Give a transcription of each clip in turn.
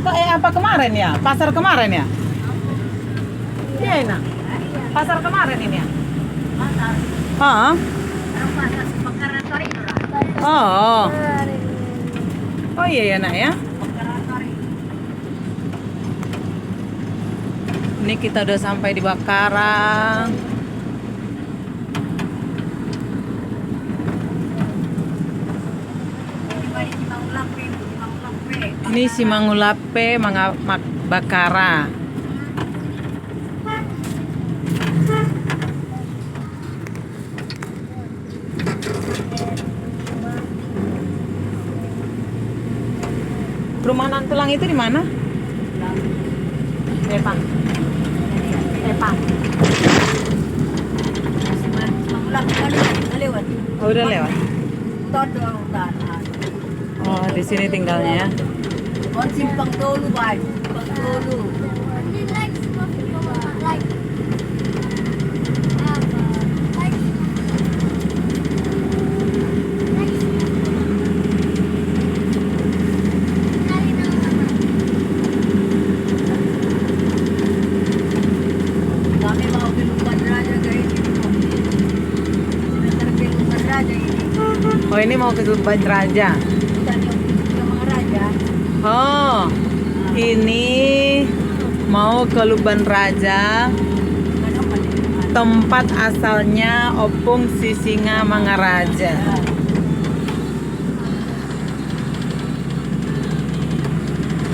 apa kemarin ya? Pasar kemarin ya? Iya, Nak. Pasar kemarin ini ya? Pasar. Hah? Pasar Bakaran Tori. Oh. Oh iya ya, Nak ya. Bakaran Tori. Ini kita udah sampai di Bakarang. Ini Simangulape, Bakara. Perumahan Tulang itu di mana? Epa. Oh, udah lewat. Oh, di sini tinggalnya ya. Simpang Tolu, Bay. Simpang Tolu. Kami mau ke Lumban Raja guys. Sebentar ke Lumban Raja ini. Oh, ini mau ke Lumban Raja. Bukan yang mga raja. Oh, ini mau ke Lumban Raja, Ano pa din? tempat asalnya Opung Sisinga Mangaraja.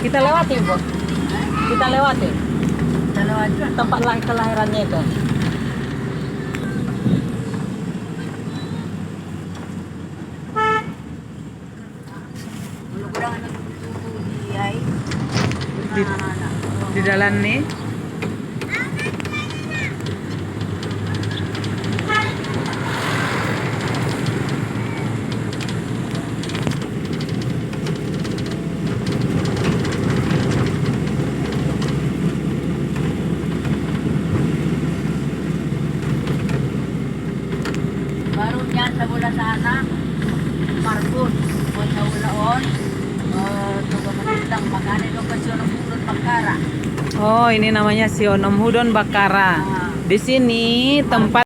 Kita lewati, Bu. Kita lewati Dalawa dyan. tempat kelahirannya itu. Wala ko lang nagtutubo di ay. Di dalam nih. Baru niyan sa mula sana. Marcos. O sa ulaon. Tuga manitang maganin lokasyon ng Pulot Bakara. Oh, ini namanya Sionom Hudon Bakara. Di sini tempat